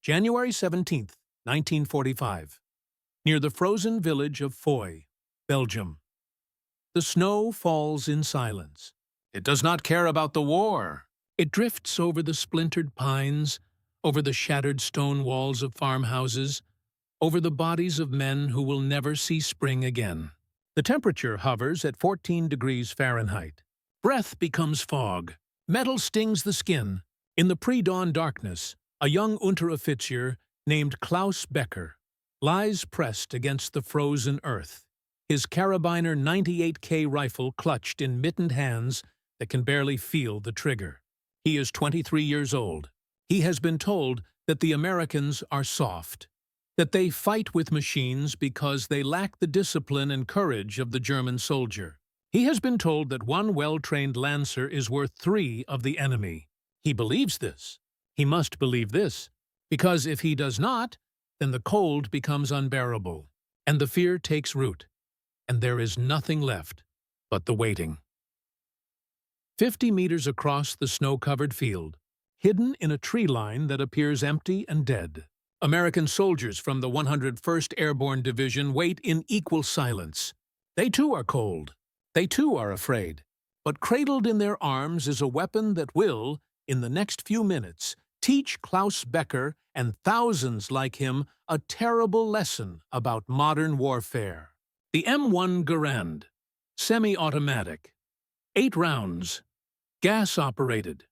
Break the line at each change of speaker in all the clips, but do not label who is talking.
January 17th, 1945. Near the frozen village of Foy, Belgium. The snow falls in silence. It does not care about the war. It drifts over the splintered pines, over the shattered stone walls of farmhouses, over the bodies of men who will never see spring again. The temperature hovers at 14 degrees Fahrenheit. Breath becomes fog. Metal stings the skin. In the pre-dawn darkness, a young Unteroffizier named Klaus Becker lies pressed against the frozen earth, his carabiner 98K rifle clutched in mittened hands that can barely feel the trigger. He is 23 years old. He has been told that the Americans are soft, that they fight with machines because they lack the discipline and courage of the German soldier. He has been told that one well-trained lancer is worth 3 of the enemy. He believes this. He must believe this, because if he does not, then the cold becomes unbearable, and the fear takes root, and there is nothing left but the waiting. 50 meters across the snow-covered field, hidden in a tree line that appears empty and dead, American soldiers from the 101st Airborne Division wait in equal silence. They too are cold. They too are afraid. But cradled in their arms is a weapon that will, in the next few minutes, teach Klaus Becker and thousands like him a terrible lesson about modern warfare. The M1 Garand, semi-automatic, 8 rounds, gas-operated.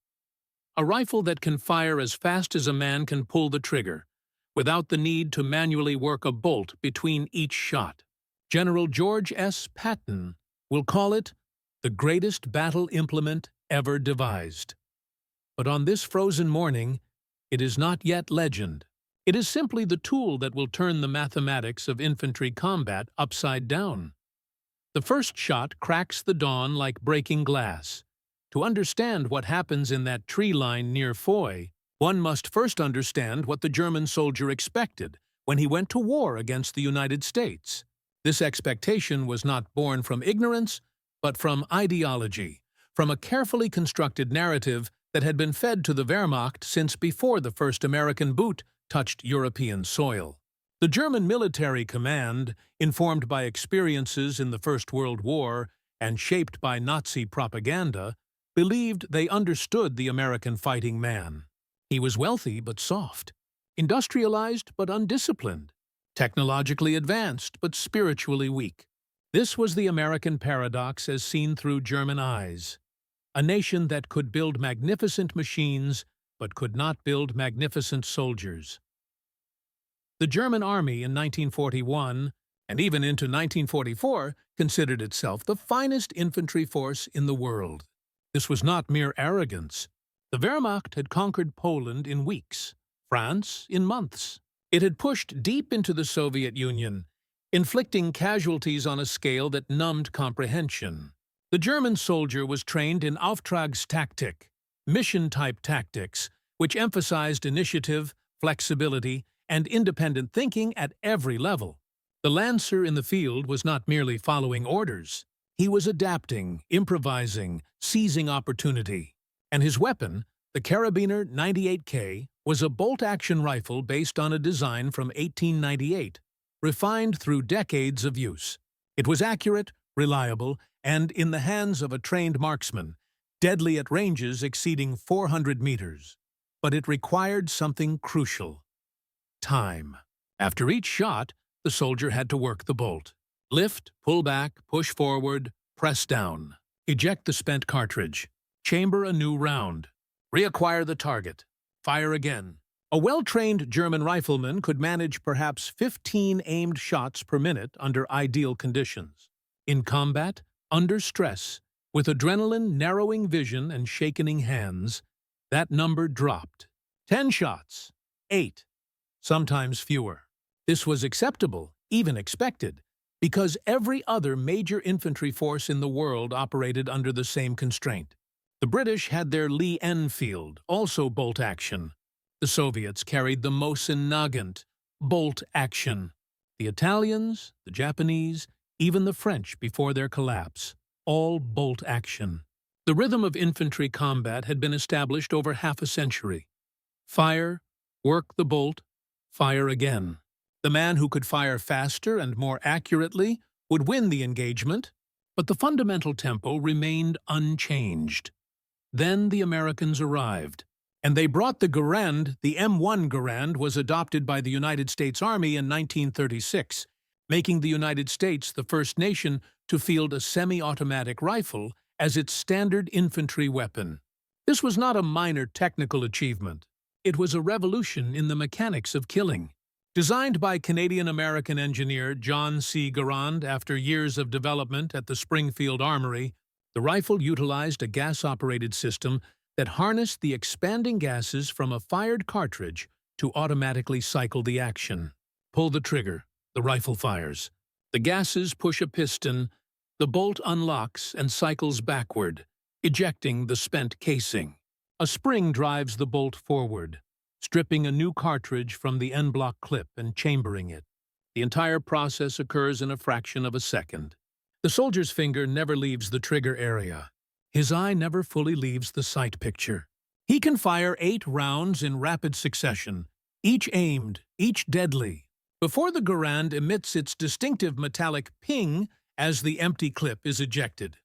A rifle that can fire as fast as a man can pull the trigger, without the need to manually work a bolt between each shot. General George S. Patton will call it the greatest battle implement ever devised. But on this frozen morning, it is not yet legend. It is simply the tool that will turn the mathematics of infantry combat upside down. The first shot cracks the dawn like breaking glass. To understand what happens in that tree line near Foy, one must first understand what the German soldier expected when he went to war against the United States. This expectation was not born from ignorance, but from ideology, from a carefully constructed narrative that had been fed to the Wehrmacht since before the first American boot touched European soil. The German military command, informed by experiences in the First World War and shaped by Nazi propaganda, believed they understood the American fighting man. He was wealthy but soft, industrialized but undisciplined, technologically advanced but spiritually weak. This was the American paradox as seen through German eyes. A nation that could build magnificent machines but could not build magnificent soldiers. The German army in 1941, and even into 1944, considered itself the finest infantry force in the world. This was not mere arrogance. The Wehrmacht had conquered Poland in weeks, France in months. It had pushed deep into the Soviet Union, inflicting casualties on a scale that numbed comprehension. The German soldier was trained in Auftragstaktik, mission-type tactics, which emphasized initiative, flexibility, and independent thinking at every level. The lancer in the field was not merely following orders. He was adapting, improvising, seizing opportunity. And his weapon, the Karabiner 98K, was a bolt-action rifle based on a design from 1898, refined through decades of use. It was accurate, reliable, and, in the hands of a trained marksman, deadly at ranges exceeding 400 meters. But it required something crucial: time. After each shot, the soldier had to work the bolt. Lift, pull back, push forward, press down. Eject the spent cartridge. Chamber a new round. Reacquire the target. Fire again. A well-trained German rifleman could manage perhaps 15 aimed shots per minute under ideal conditions. In combat, under stress, with adrenaline narrowing vision and shaking hands, that number dropped. 10 shots. 8. Sometimes fewer. This was acceptable, even expected, because every other major infantry force in the world operated under the same constraint. The British had their Lee Enfield, also bolt action. The Soviets carried the Mosin Nagant, bolt action. The Italians, the Japanese, even the French before their collapse, all bolt action. The rhythm of infantry combat had been established over half a century. Fire, Work the bolt, fire again. The man who could fire faster and more accurately would win the engagement, but the fundamental tempo remained unchanged. Then the Americans arrived, and they brought the Garand. The M1 Garand was adopted by the United States Army in 1936, making the United States the first nation to field a semi-automatic rifle as its standard infantry weapon. This was not a minor technical achievement. It was a revolution in the mechanics of killing. Designed by Canadian-American engineer John C. Garand after years of development at the Springfield Armory, the rifle utilized a gas-operated system that harnessed the expanding gases from a fired cartridge to automatically cycle the action. Pull the trigger, the rifle fires. The gases push a piston, the bolt unlocks and cycles backward, ejecting the spent casing. A spring drives the bolt forward, stripping a new cartridge from the en-bloc clip and chambering it. The entire process occurs in a fraction of a second. The soldier's finger never leaves the trigger area. His eye never fully leaves the sight picture. He can fire 8 rounds in rapid succession, each aimed, each deadly, before the Garand emits its distinctive metallic ping as the empty clip is ejected.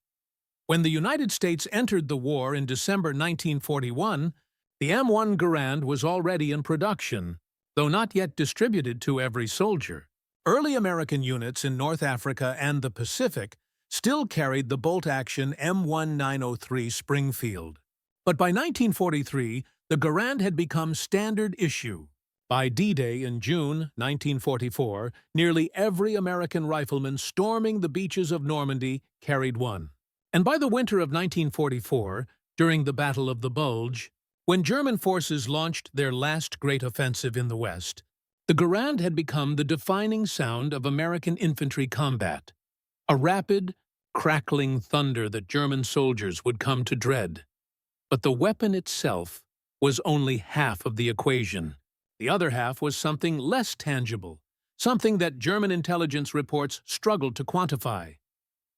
When the United States entered the war in December 1941, the M1 Garand was already in production, though not yet distributed to every soldier. Early American units in North Africa and the Pacific still carried the bolt-action M1903 Springfield. But by 1943, the Garand had become standard issue. By D-Day in June 1944, nearly every American rifleman storming the beaches of Normandy carried one. And by the winter of 1944, during the Battle of the Bulge, when German forces launched their last great offensive in the West, the Garand had become the defining sound of American infantry combat, a rapid, crackling thunder that German soldiers would come to dread. But the weapon itself was only half of the equation. The other half was something less tangible, something that German intelligence reports struggled to quantify: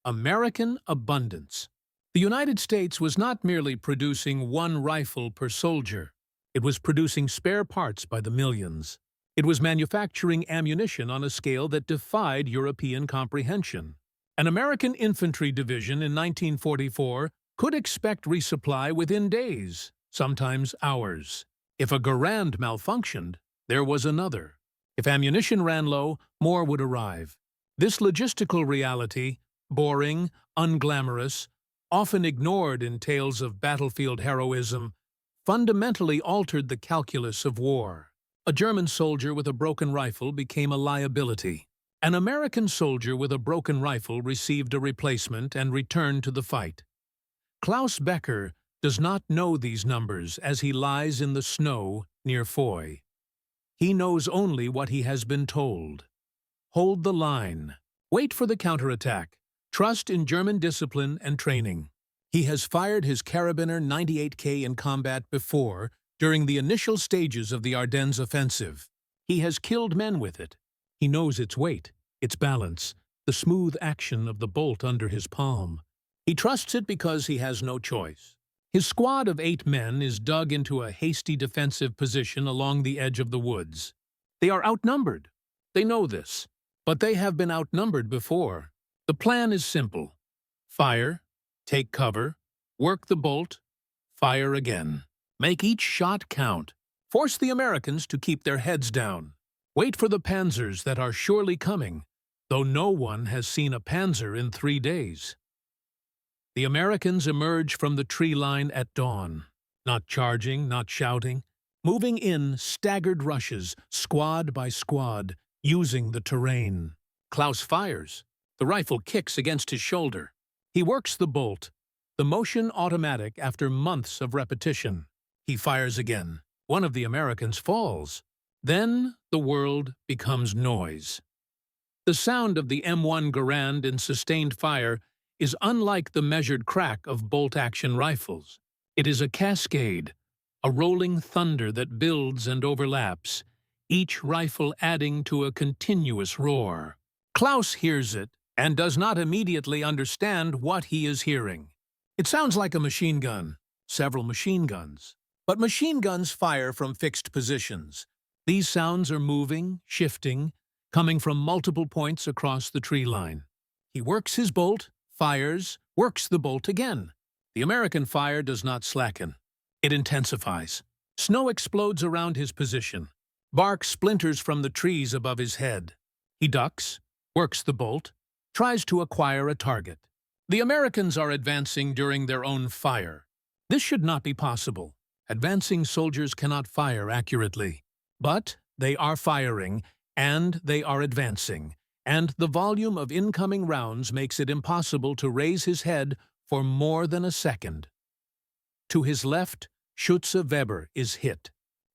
American abundance. The United States was not merely producing one rifle per soldier. It was producing spare parts by the millions. It was manufacturing ammunition on a scale that defied European comprehension. An American infantry division in 1944 could expect resupply within days, sometimes hours. If a Garand malfunctioned, there was another. If ammunition ran low, more would arrive. This logistical reality, boring, unglamorous, often ignored in tales of battlefield heroism, fundamentally altered the calculus of war. A German soldier with a broken rifle became a liability. An American soldier with a broken rifle received a replacement and returned to the fight. Klaus Becker does not know these numbers as he lies in the snow near Foy. He knows only what he has been told. Hold the line. Wait for the counterattack. Trust in German discipline and training. He has fired his Carabiner 98K in combat before, during the initial stages of the Ardennes offensive. He has killed men with it. He knows its weight, its balance, the smooth action of the bolt under his palm. He trusts it because he has no choice. His squad of 8 men is dug into a hasty defensive position along the edge of the woods. They are outnumbered. They know this. But they have been outnumbered before. The plan is simple. Fire, take cover, work the bolt, fire again. Make each shot count. Force the Americans to keep their heads down. Wait for the panzers that are surely coming, though no one has seen a panzer in 3 days. The Americans emerge from the tree line at dawn, not charging, not shouting, moving in staggered rushes, squad by squad, using the terrain. Klaus fires. The rifle kicks against his shoulder. He works the bolt, the motion automatic after months of repetition. He fires again. One of the Americans falls. Then the world becomes noise. The sound of the M1 Garand in sustained fire is unlike the measured crack of bolt-action rifles. It is a cascade, a rolling thunder that builds and overlaps, each rifle adding to a continuous roar. Klaus hears it and does not immediately understand what he is hearing. It sounds like a machine gun, several machine guns. But machine guns fire from fixed positions. These sounds are moving, shifting, coming from multiple points across the tree line. He works his bolt, fires, works the bolt again. The American fire does not slacken. It intensifies. Snow explodes around his position. Bark splinters from the trees above his head. He ducks, works the bolt, tries to acquire a target. The Americans are advancing during their own fire. This should not be possible. Advancing soldiers cannot fire accurately. But they are firing, and they are advancing, and the volume of incoming rounds makes it impossible to raise his head for more than a second. To his left, Schütze Weber is hit.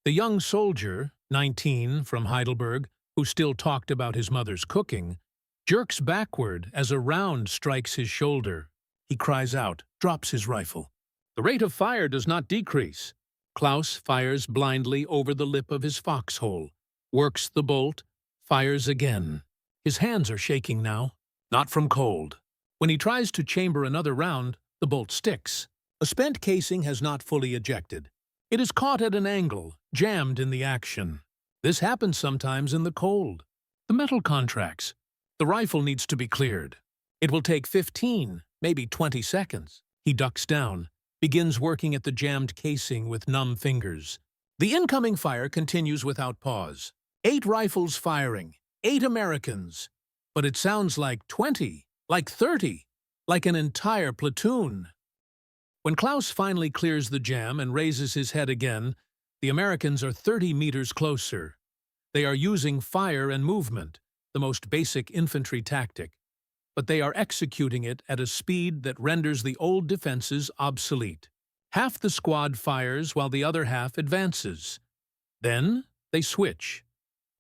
The young soldier, 19, from Heidelberg, who still talked about his mother's cooking, jerks backward as a round strikes his shoulder. He cries out, drops his rifle. The rate of fire does not decrease. Klaus fires blindly over the lip of his foxhole, works the bolt, fires again. His hands are shaking now, not from cold. When he tries to chamber another round, the bolt sticks. A spent casing has not fully ejected. It is caught at an angle, jammed in the action. This happens sometimes in the cold. The metal contracts. The rifle needs to be cleared. It will take 15, maybe 20 seconds. He ducks down, begins working at the jammed casing with numb fingers. The incoming fire continues without pause. 8 rifles firing, 8 Americans. But it sounds like 20, like 30, like an entire platoon. When Klaus finally clears the jam and raises his head again, the Americans are 30 meters closer. They are using fire and movement, the most basic infantry tactic, but they are executing it at a speed that renders the old defenses obsolete. Half the squad fires while the other half advances. Then they switch.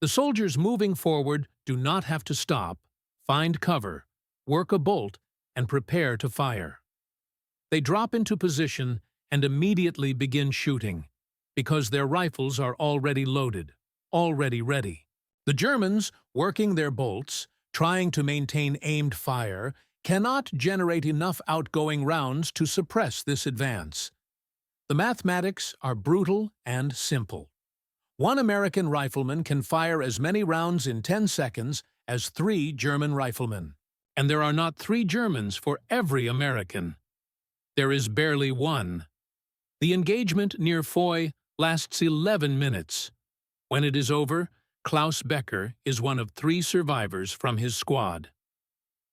The soldiers moving forward do not have to stop, find cover, work a bolt, and prepare to fire. They drop into position and immediately begin shooting, because their rifles are already loaded, already ready. The Germans, working their bolts, trying to maintain aimed fire, cannot generate enough outgoing rounds to suppress this advance. The mathematics are brutal and simple. One American rifleman can fire as many rounds in 10 seconds as 3 German riflemen. And there are not 3 Germans for every American. There is barely one. The engagement near Foy lasts 11 minutes. When it is over, Klaus Becker is one of 3 survivors from his squad.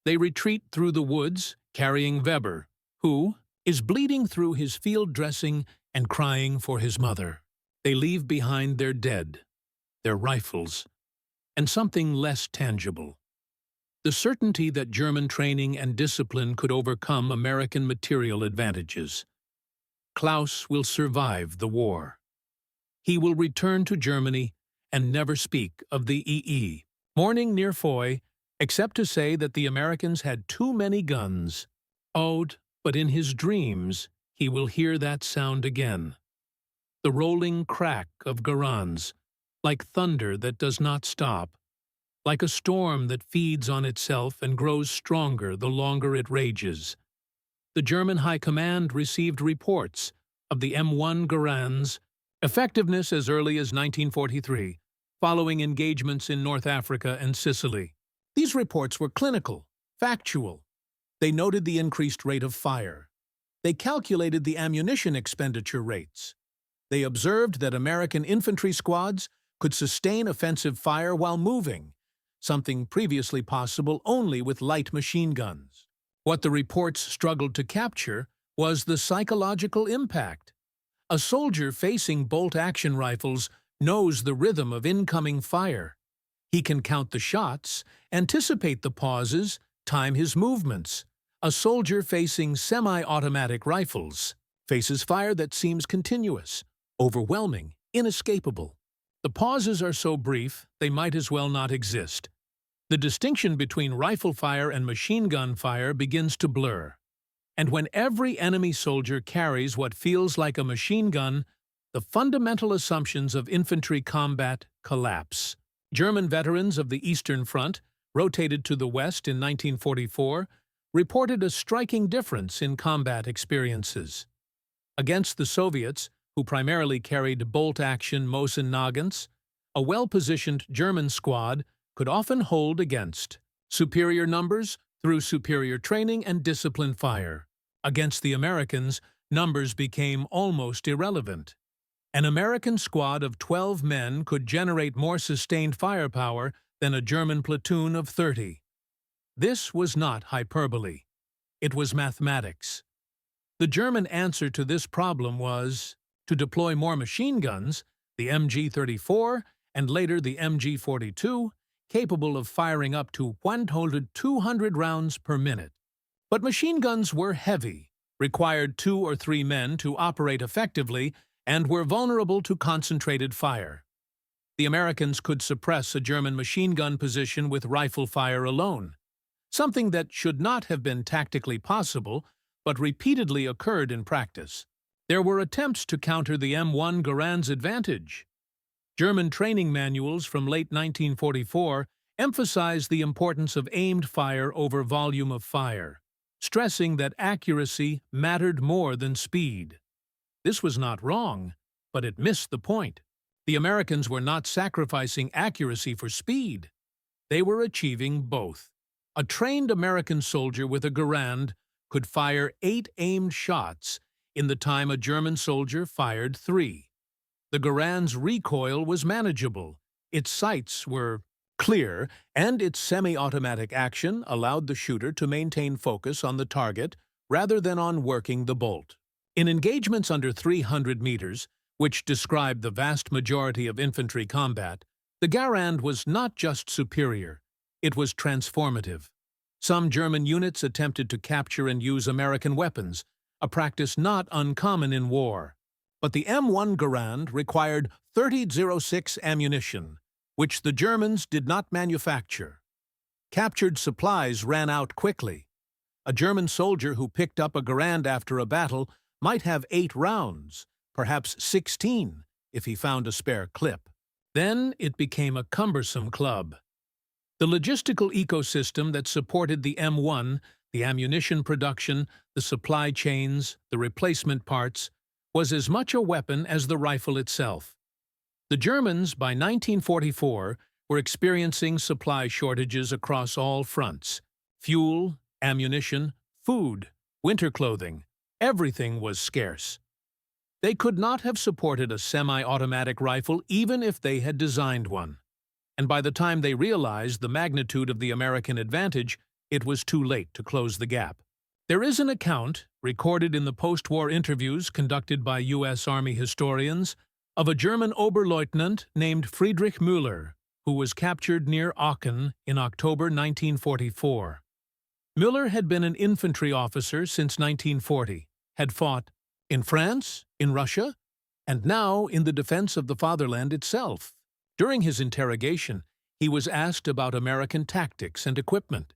They retreat through the woods, carrying Weber, who is bleeding through his field dressing and crying for his mother. They leave behind their dead, their rifles, and something less tangible. The certainty that German training and discipline could overcome American material advantages. Klaus will survive the war. He will return to Germany and never speak of the EE. Mourning near Foy, except to say that the Americans had too many guns. Oh, but in his dreams, he will hear that sound again. The rolling crack of Garands, like thunder that does not stop, like a storm that feeds on itself and grows stronger the longer it rages. The German High Command received reports of the M1 Garand's effectiveness as early as 1943, following engagements in North Africa and Sicily. These reports were clinical, factual. They noted the increased rate of fire. They calculated the ammunition expenditure rates. They observed that American infantry squads could sustain offensive fire while moving, something previously possible only with light machine guns. What the reports struggled to capture was the psychological impact. A soldier facing bolt-action rifles knows the rhythm of incoming fire. He can count the shots, anticipate the pauses, time his movements. A soldier facing semi-automatic rifles faces fire that seems continuous, overwhelming, inescapable. The pauses are so brief, they might as well not exist. The distinction between rifle fire and machine gun fire begins to blur. And when every enemy soldier carries what feels like a machine gun, the fundamental assumptions of infantry combat collapse. German veterans of the Eastern Front, rotated to the West in 1944, reported a striking difference in combat experiences. Against the Soviets, who primarily carried bolt-action Mosin Nagants, A well-positioned German squad could often hold against superior numbers through superior training and disciplined fire. Against the Americans, numbers became almost irrelevant. An American squad of 12 men could generate more sustained firepower than a German platoon of 30. This was not hyperbole. It was mathematics. The German answer to this problem was to deploy more machine guns, the MG-34 and later the MG-42, capable of firing up to 100-200 rounds per minute. But machine guns were heavy, required 2 or 3 men to operate effectively, and were vulnerable to concentrated fire. The Americans could suppress a German machine gun position with rifle fire alone, something that should not have been tactically possible, but repeatedly occurred in practice. There were attempts to counter the M1 Garand's advantage. German training manuals from late 1944 emphasized the importance of aimed fire over volume of fire, stressing that accuracy mattered more than speed. This was not wrong, but it missed the point. The Americans were not sacrificing accuracy for speed. They were achieving both. A trained American soldier with a Garand could fire 8 aimed shots in the time a German soldier fired 3. The Garand's recoil was manageable, its sights were clear, and its semi-automatic action allowed the shooter to maintain focus on the target rather than on working the bolt. In engagements under 300 meters, which describe the vast majority of infantry combat, the Garand was not just superior, it was transformative. Some German units attempted to capture and use American weapons, a practice not uncommon in war. But the M1 Garand required 30-06 ammunition, which the Germans did not manufacture. Captured supplies ran out quickly. A German soldier who picked up a Garand after a battle might have 8 rounds, perhaps 16, if he found a spare clip. Then it became a cumbersome club. The logistical ecosystem that supported the M1, the ammunition production, the supply chains, the replacement parts, was as much a weapon as the rifle itself. The Germans, by 1944, were experiencing supply shortages across all fronts: fuel, ammunition, food, winter clothing. Everything was scarce. They could not have supported a semi-automatic rifle even if they had designed one. And by the time they realized the magnitude of the American advantage, it was too late to close the gap. There is an account, recorded in the post-war interviews conducted by U.S. Army historians, of a German Oberleutnant named Friedrich Müller, who was captured near Aachen in October 1944. Müller had been an infantry officer since 1940, had fought in France, in Russia, and now in the defense of the fatherland itself. During his interrogation, he was asked about American tactics and equipment.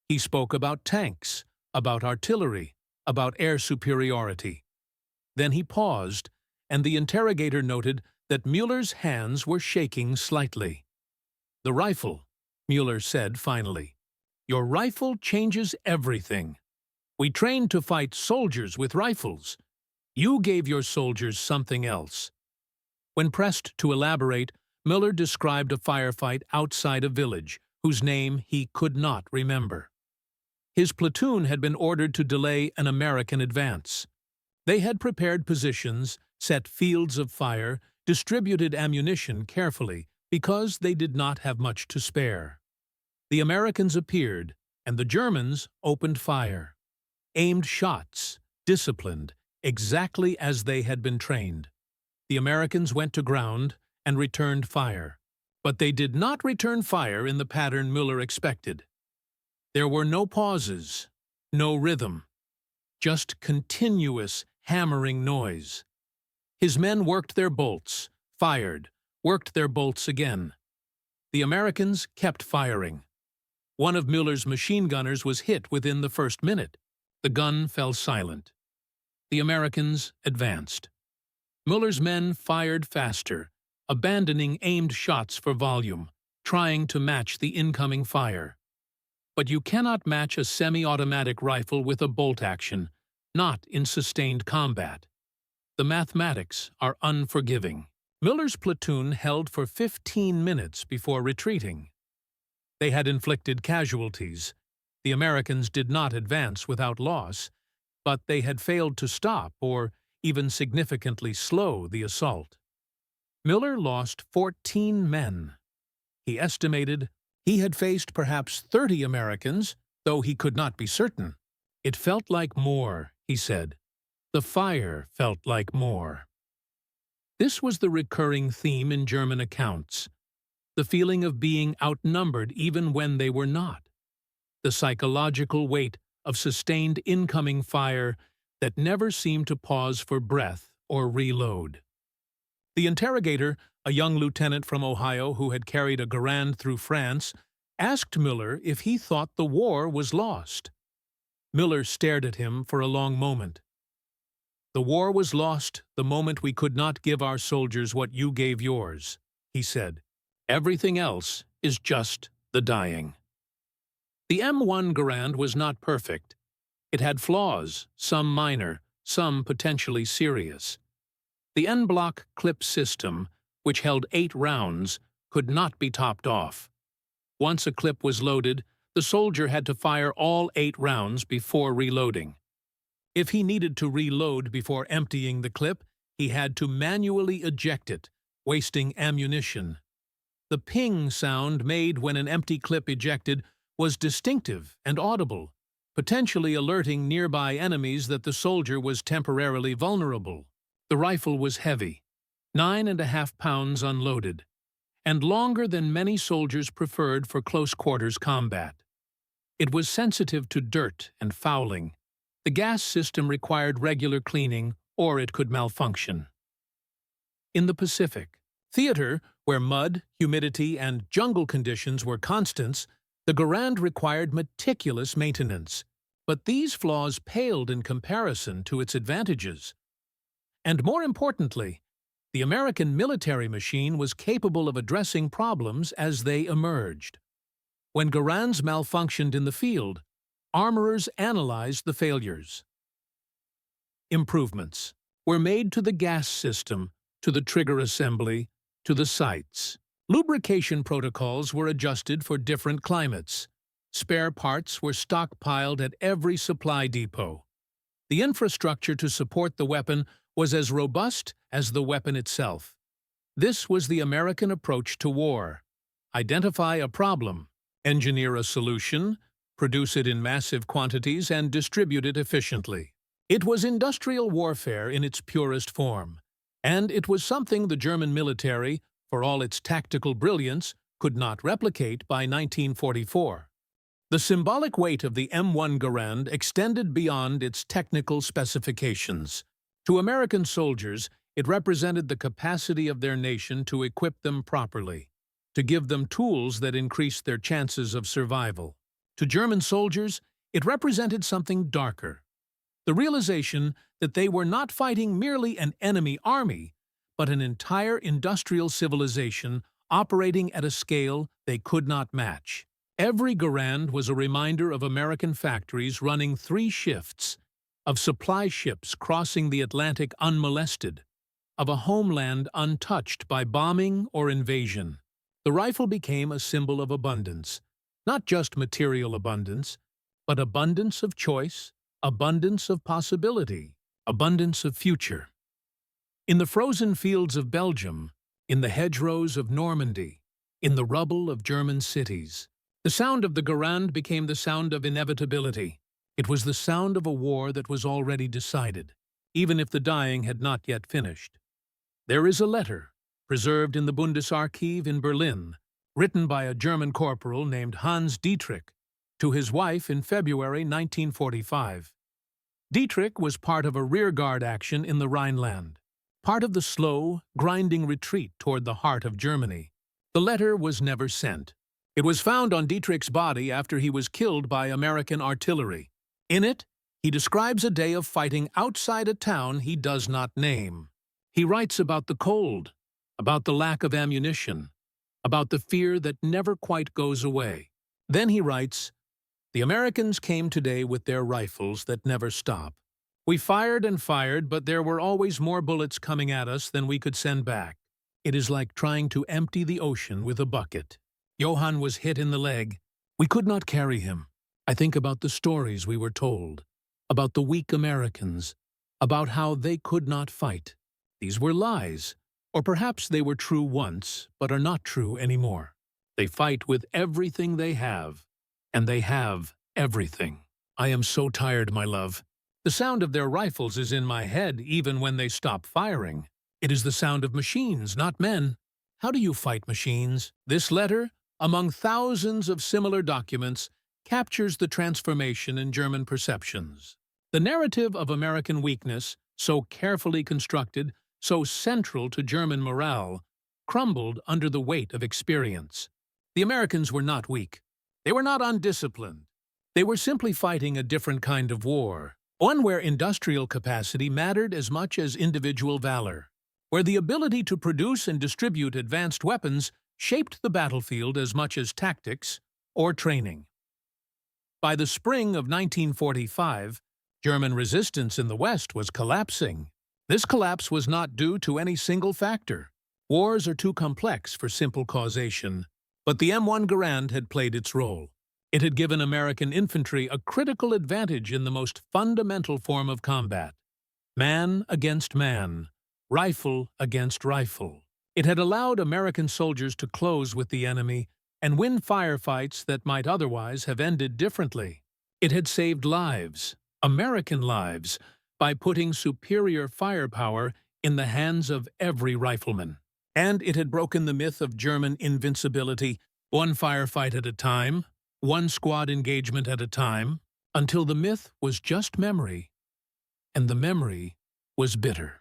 He spoke about tanks, about artillery, about air superiority. Then he paused, and the interrogator noted that Müller's hands were shaking slightly. "The rifle," Müller said finally. "Your rifle changes everything. We trained to fight soldiers with rifles. You gave your soldiers something else." When pressed to elaborate, Müller described a firefight outside a village whose name he could not remember. His platoon had been ordered to delay an American advance. They had prepared positions, set fields of fire, distributed ammunition carefully because they did not have much to spare. The Americans appeared, and the Germans opened fire. Aimed shots, disciplined, exactly as they had been trained. The Americans went to ground and returned fire. But they did not return fire in the pattern Müller expected. There were no pauses, no rhythm, just continuous hammering noise. His men worked their bolts, fired, worked their bolts again. The Americans kept firing. One of Müller's machine gunners was hit within the first minute. The gun fell silent. The Americans advanced. Müller's men fired faster, abandoning aimed shots for volume, trying to match the incoming fire. But you cannot match a semi-automatic rifle with a bolt action, not in sustained combat. The mathematics are unforgiving. Miller's platoon held for 15 minutes before retreating. They had inflicted casualties. The Americans did not advance without loss, but they had failed to stop or even significantly slow the assault. Miller lost 14 men. He estimated he had faced perhaps 30 Americans, though he could not be certain. It felt like more, he said. The fire felt like more. This was the recurring theme in German accounts, the feeling of being outnumbered even when they were not, the psychological weight of sustained incoming fire that never seemed to pause for breath or reload. The interrogator, a young lieutenant from Ohio who had carried a Garand through France, asked Miller if he thought the war was lost. Miller stared at him for a long moment. "The war was lost the moment we could not give our soldiers what you gave yours," he said. "Everything else is just the dying." The M1 Garand was not perfect. It had flaws, some minor, some potentially serious. The en-bloc clip system, which held 8 rounds, could not be topped off. Once a clip was loaded, the soldier had to fire all 8 rounds before reloading. If he needed to reload before emptying the clip, he had to manually eject it, wasting ammunition. The ping sound made when an empty clip ejected was distinctive and audible, potentially alerting nearby enemies that the soldier was temporarily vulnerable. The rifle was heavy, 9.5 pounds unloaded, and longer than many soldiers preferred for close-quarters combat. It was sensitive to dirt and fouling. The gas system required regular cleaning, or it could malfunction. In the Pacific theater, where mud, humidity, and jungle conditions were constants, the Garand required meticulous maintenance. But these flaws paled in comparison to its advantages. And more importantly, the American military machine was capable of addressing problems as they emerged. When Garands malfunctioned in the field, armorers analyzed the failures. Improvements were made to the gas system, to the trigger assembly, to the sights. Lubrication protocols were adjusted for different climates. Spare parts were stockpiled at every supply depot. The infrastructure to support the weapon was as robust as the weapon itself. This was the American approach to war. Identify a problem, engineer a solution, produce it in massive quantities, and distribute it efficiently. It was industrial warfare in its purest form, and it was something the German military, for all its tactical brilliance, could not replicate by 1944. The symbolic weight of the M1 Garand extended beyond its technical specifications. To American soldiers, it represented the capacity of their nation to equip them properly, to give them tools that increased their chances of survival. To German soldiers, it represented something darker, the realization that they were not fighting merely an enemy army, but an entire industrial civilization operating at a scale they could not match. Every Garand was a reminder of American factories running 3 shifts, of supply ships crossing the Atlantic unmolested, of a homeland untouched by bombing or invasion. The rifle became a symbol of abundance, not just material abundance, but abundance of choice, abundance of possibility, abundance of future. In the frozen fields of Belgium, in the hedgerows of Normandy, in the rubble of German cities, the sound of the Garand became the sound of inevitability. It was the sound of a war that was already decided, even if the dying had not yet finished. There is a letter, preserved in the Bundesarchiv in Berlin, written by a German corporal named Hans Dietrich, to his wife in February 1945. Dietrich was part of a rearguard action in the Rhineland, part of the slow, grinding retreat toward the heart of Germany. The letter was never sent. It was found on Dietrich's body after he was killed by American artillery. In it, he describes a day of fighting outside a town he does not name. He writes about the cold, about the lack of ammunition, about the fear that never quite goes away. Then he writes, "The Americans came today with their rifles that never stop. We fired and fired, but there were always more bullets coming at us than we could send back. It is like trying to empty the ocean with a bucket. Johann was hit in the leg. We could not carry him. I think about the stories we were told, about the weak Americans, about how they could not fight. These were lies, or perhaps they were true once, but are not true anymore. They fight with everything they have, and they have everything. I am so tired, my love. The sound of their rifles is in my head even when they stop firing. It is the sound of machines, not men. How do you fight machines? This letter, among thousands of similar documents, captures the transformation in German perceptions. The narrative of American weakness, so carefully constructed, so central to German morale, crumbled under the weight of experience. The Americans were not weak. They were not undisciplined. They were simply fighting a different kind of war, one where industrial capacity mattered as much as individual valor, where the ability to produce and distribute advanced weapons shaped the battlefield as much as tactics or training. By the spring of 1945, German resistance in the West was collapsing. This collapse was not due to any single factor. Wars are too complex for simple causation. But the M1 Garand had played its role. It had given American infantry a critical advantage in the most fundamental form of combat. Man against man, rifle against rifle. It had allowed American soldiers to close with the enemy and win firefights that might otherwise have ended differently. It had saved lives, American lives, by putting superior firepower in the hands of every rifleman. And it had broken the myth of German invincibility, one firefight at a time, one squad engagement at a time, until the myth was just memory, and the memory was bitter.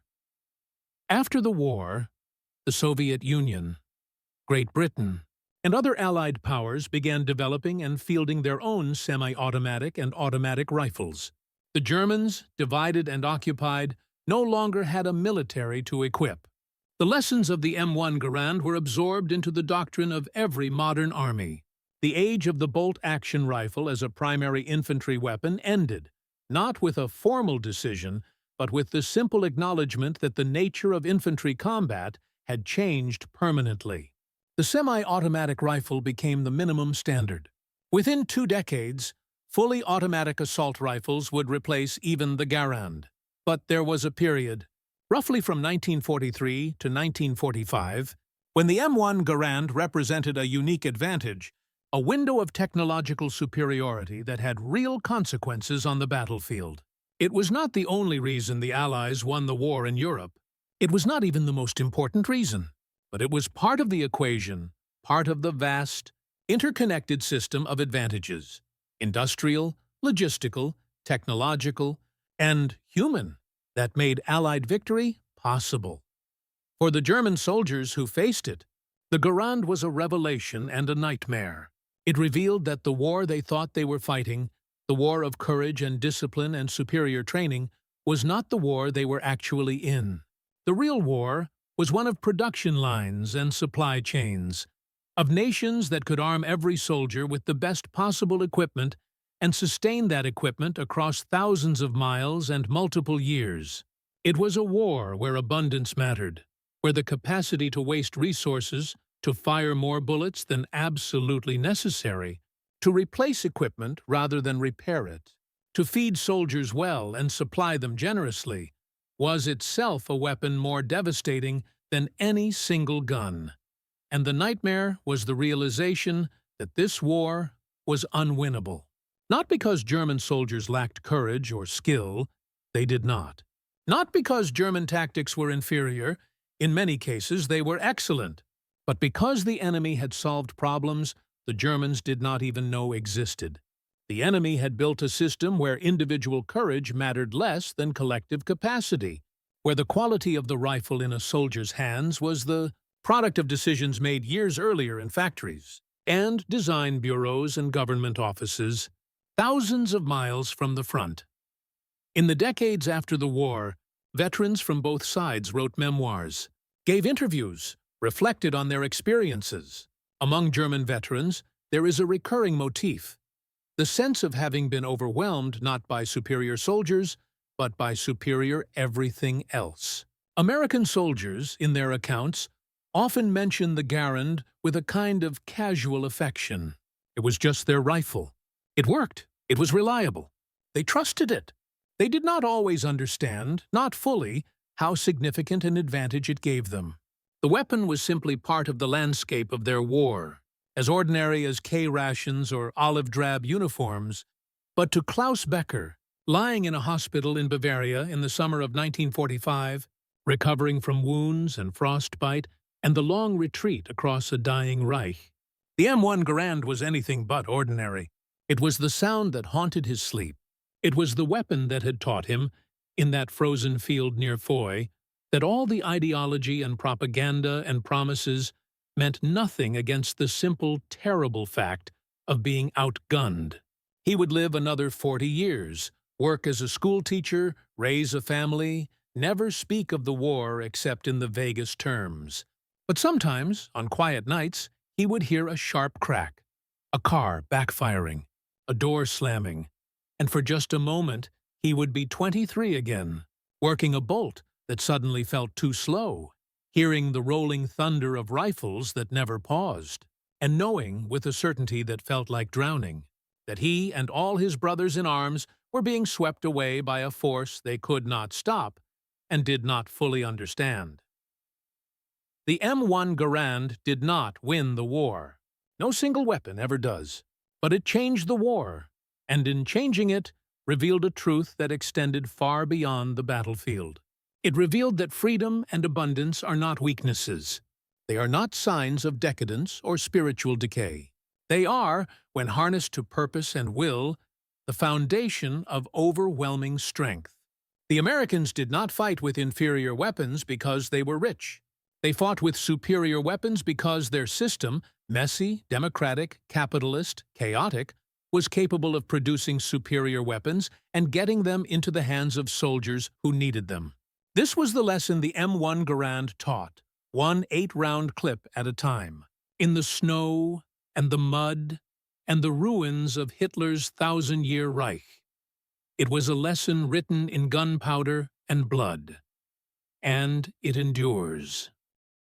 After the war, the Soviet Union, Great Britain, and other Allied powers began developing and fielding their own semi-automatic and automatic rifles. The Germans, divided and occupied, no longer had a military to equip. The lessons of the M1 Garand were absorbed into the doctrine of every modern army. The age of the bolt-action rifle as a primary infantry weapon ended, not with a formal decision, but with the simple acknowledgement that the nature of infantry combat had changed permanently. The semi-automatic rifle became the minimum standard. Within 2 decades, fully automatic assault rifles would replace even the Garand. But there was a period, roughly from 1943 to 1945, when the M1 Garand represented a unique advantage, a window of technological superiority that had real consequences on the battlefield. It was not the only reason the Allies won the war in Europe. It was not even the most important reason, but it was part of the equation, part of the vast, interconnected system of advantages, industrial, logistical, technological, and human, that made Allied victory possible. For the German soldiers who faced it, the Garand was a revelation and a nightmare. It revealed that the war they thought they were fighting, the war of courage and discipline and superior training, was not the war they were actually in. The real war was one of production lines and supply chains, of nations that could arm every soldier with the best possible equipment and sustain that equipment across thousands of miles and multiple years. It was a war where abundance mattered, where the capacity to waste resources, to fire more bullets than absolutely necessary, to replace equipment rather than repair it, to feed soldiers well and supply them generously, was itself a weapon more devastating than any single gun. And the nightmare was the realization that this war was unwinnable. Not because German soldiers lacked courage or skill, they did not. Not because German tactics were inferior, in many cases they were excellent, but because the enemy had solved problems the Germans did not even know existed. The enemy had built a system where individual courage mattered less than collective capacity, where the quality of the rifle in a soldier's hands was the product of decisions made years earlier in factories and design bureaus and government offices, thousands of miles from the front. In the decades after the war, veterans from both sides wrote memoirs, gave interviews, reflected on their experiences. Among German veterans, there is a recurring motif: the sense of having been overwhelmed not by superior soldiers, but by superior everything else. American soldiers, in their accounts, often mentioned the Garand with a kind of casual affection. It was just their rifle. It worked. It was reliable. They trusted it. They did not always understand, not fully, how significant an advantage it gave them. The weapon was simply part of the landscape of their war, as ordinary as K-rations or olive-drab uniforms. But to Klaus Becker, lying in a hospital in Bavaria in the summer of 1945, recovering from wounds and frostbite and the long retreat across a dying Reich, the M1 Garand was anything but ordinary. It was the sound that haunted his sleep. It was the weapon that had taught him, in that frozen field near Foy, that all the ideology and propaganda and promises meant nothing against the simple, terrible fact of being outgunned. He would live another 40 years, work as a schoolteacher, raise a family, never speak of the war except in the vaguest terms. But sometimes, on quiet nights, he would hear a sharp crack, a car backfiring, a door slamming, and for just a moment he would be 23 again, working a bolt that suddenly felt too slow, hearing the rolling thunder of rifles that never paused, and knowing, with a certainty that felt like drowning, that he and all his brothers in arms were being swept away by a force they could not stop and did not fully understand. The M1 Garand did not win the war. No single weapon ever does. But it changed the war, and in changing it, revealed a truth that extended far beyond the battlefield. It revealed that freedom and abundance are not weaknesses. They are not signs of decadence or spiritual decay. They are, when harnessed to purpose and will, the foundation of overwhelming strength. The Americans did not fight with inferior weapons because they were rich. They fought with superior weapons because their system, messy, democratic, capitalist, chaotic, was capable of producing superior weapons and getting them into the hands of soldiers who needed them. This was the lesson the M1 Garand taught, one 8-round clip at a time, in the snow and the mud and the ruins of Hitler's 1,000-year Reich. It was a lesson written in gunpowder and blood, and it endures.